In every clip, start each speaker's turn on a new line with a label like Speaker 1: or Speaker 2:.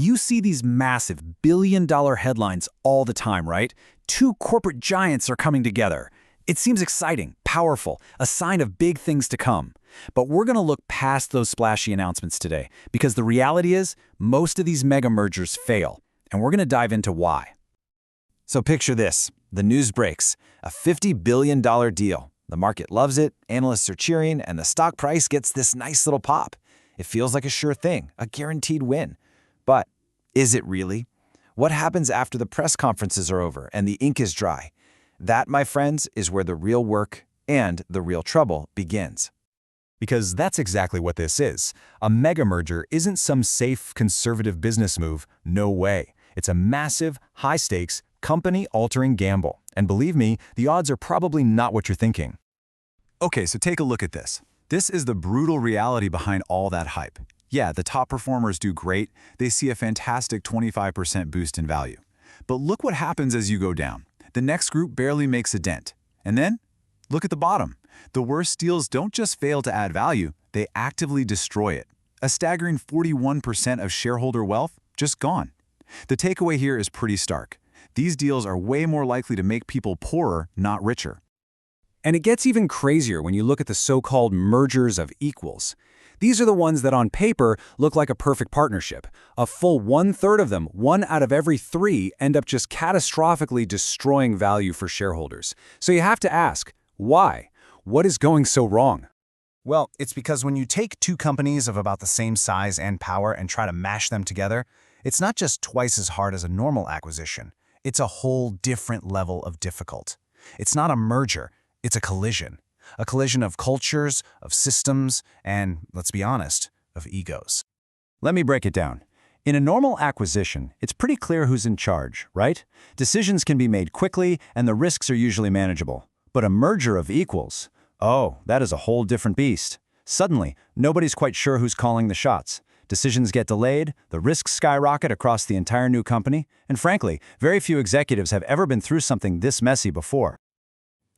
Speaker 1: You see these massive billion-dollar headlines all the time, right? Two corporate giants are coming together. It seems exciting, powerful, a sign of big things to come. But we're going to look past those splashy announcements today, because the reality is, most of these mega mergers fail, and we're going to dive into why. So picture this. The news breaks. A $50 billion deal. The market loves it, analysts are cheering, and the stock price gets this nice little pop. It feels like a sure thing, a guaranteed win. But is it really? What happens after the press conferences are over and the ink is dry? That, my friends, is where the real work and the real trouble begins.
Speaker 2: Because that's exactly what this is. A mega merger isn't some safe, conservative business move. No way. It's a massive, high-stakes, company-altering gamble. And believe me, the odds are probably not what you're thinking. Okay, so take a look at this. This is the brutal reality behind all that hype. Yeah, the top performers do great. They see a fantastic 25% boost in value. But look what happens as you go down. The next group barely makes a dent. And then, look at the bottom. The worst deals don't just fail to add value, they actively destroy it. A staggering 41% of shareholder wealth just gone. The takeaway here is pretty stark. These deals are way more likely to make people poorer, not richer.
Speaker 1: And it gets even crazier when you look at the so-called mergers of equals. These are the ones that on paper look like a perfect partnership. A full one-third of them, 1 out of every 3, end up just catastrophically destroying value for shareholders. So you have to ask, why? What is going so wrong?
Speaker 3: Well, it's because when you take two companies of about the same size and power and try to mash them together, it's not just twice as hard as a normal acquisition. It's a whole different level of difficult. It's not a merger, it's a collision. A collision of cultures, of systems, and, let's be honest, of egos.
Speaker 2: Let me break it down. In a normal acquisition, it's pretty clear who's in charge, right? Decisions can be made quickly, and the risks are usually manageable. But a merger of equals, oh, that is a whole different beast. Suddenly, nobody's quite sure who's calling the shots. Decisions get delayed, the risks skyrocket across the entire new company, and frankly, very few executives have ever been through something this messy before.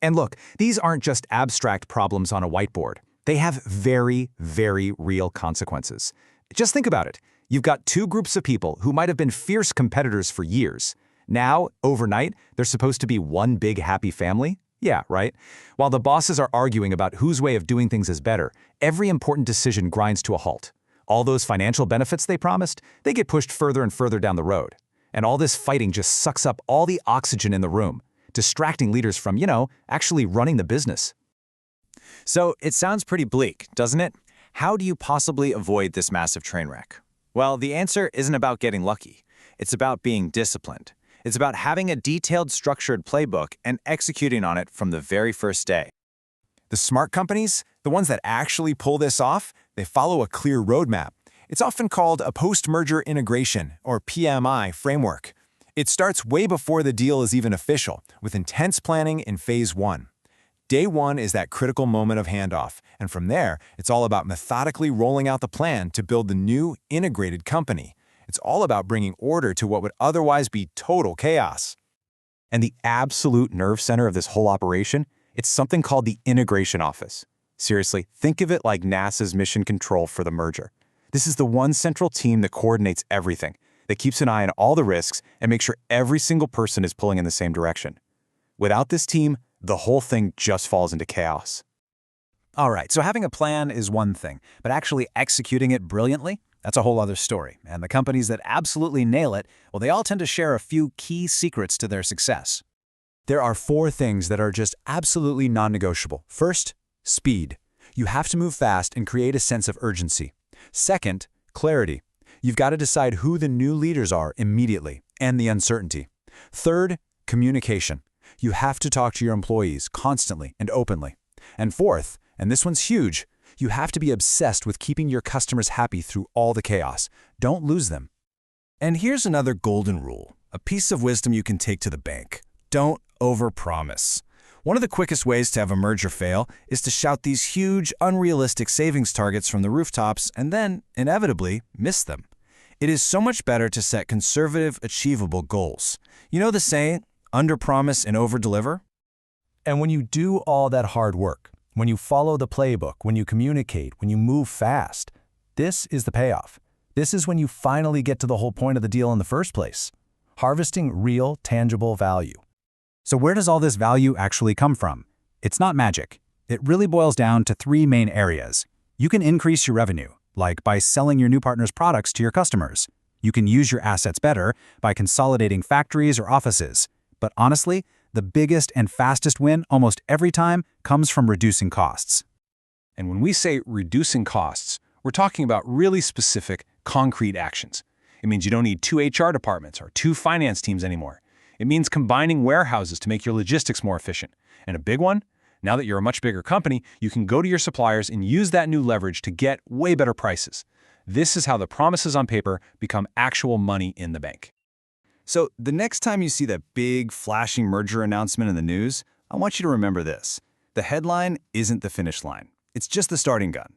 Speaker 4: And look, these aren't just abstract problems on a whiteboard. They have very, very real consequences. Just think about it. You've got two groups of people who might have been fierce competitors for years. Now, overnight, they're supposed to be one big happy family? Yeah, right? While the bosses are arguing about whose way of doing things is better, every important decision grinds to a halt. All those financial benefits they promised, they get pushed further and further down the road. And all this fighting just sucks up all the oxygen in the room, distracting leaders from, actually running the business.
Speaker 1: So it sounds pretty bleak, doesn't it? How do you possibly avoid this massive train wreck? Well, the answer isn't about getting lucky. It's about being disciplined. It's about having a detailed, structured playbook and executing on it from the very first day.
Speaker 3: The smart companies, the ones that actually pull this off, they follow a clear roadmap. It's often called a post-merger integration, or PMI, framework. It starts way before the deal is even official, with intense planning in phase 1. Day 1 is that critical moment of handoff, and from there, it's all about methodically rolling out the plan to build the new, integrated company. It's all about bringing order to what would otherwise be total chaos.
Speaker 4: And the absolute nerve center of this whole operation, it's something called the integration office. Seriously, think of it like NASA's mission control for the merger. This is the one central team that coordinates everything, that keeps an eye on all the risks and makes sure every single person is pulling in the same direction. Without this team, the whole thing just falls into chaos.
Speaker 1: All right, so having a plan is one thing, but actually executing it brilliantly, that's a whole other story. And the companies that absolutely nail it, well, they all tend to share a few key secrets to their success.
Speaker 2: There are 4 things that are just absolutely non-negotiable. First, speed. You have to move fast and create a sense of urgency. Second, clarity. You've got to decide who the new leaders are immediately, and the uncertainty. Third, communication. You have to talk to your employees constantly and openly. And fourth, and this one's huge, you have to be obsessed with keeping your customers happy through all the chaos. Don't lose them.
Speaker 3: And here's another golden rule, a piece of wisdom you can take to the bank. Don't overpromise. One of the quickest ways to have a merger fail is to shout these huge, unrealistic savings targets from the rooftops and then, inevitably, miss them. It is so much better to set conservative, achievable goals. You know the saying, underpromise and overdeliver?
Speaker 2: And when you do all that hard work, when you follow the playbook, when you communicate, when you move fast, this is the payoff.
Speaker 5: This is when you finally get to the whole point of the deal in the first place. Harvesting real, tangible value.
Speaker 1: So where does all this value actually come from? It's not magic. It really boils down to three main areas. You can increase your revenue, like by selling your new partner's products to your customers. You can use your assets better by consolidating factories or offices. But honestly, the biggest and fastest win almost every time comes from reducing costs.
Speaker 3: And when we say reducing costs, we're talking about really specific, concrete actions. It means you don't need 2 HR departments or 2 finance teams anymore. It means combining warehouses to make your logistics more efficient. And a big one? Now that you're a much bigger company, you can go to your suppliers and use that new leverage to get way better prices. This is how the promises on paper become actual money in the bank.
Speaker 2: So the next time you see that big, flashing merger announcement in the news, I want you to remember this. The headline isn't the finish line. It's just the starting gun.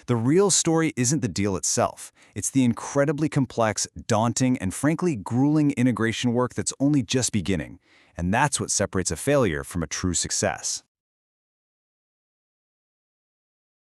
Speaker 2: The real story isn't the deal itself. It's the incredibly complex, daunting, and frankly grueling integration work that's only just beginning. And that's what separates a failure from a true success.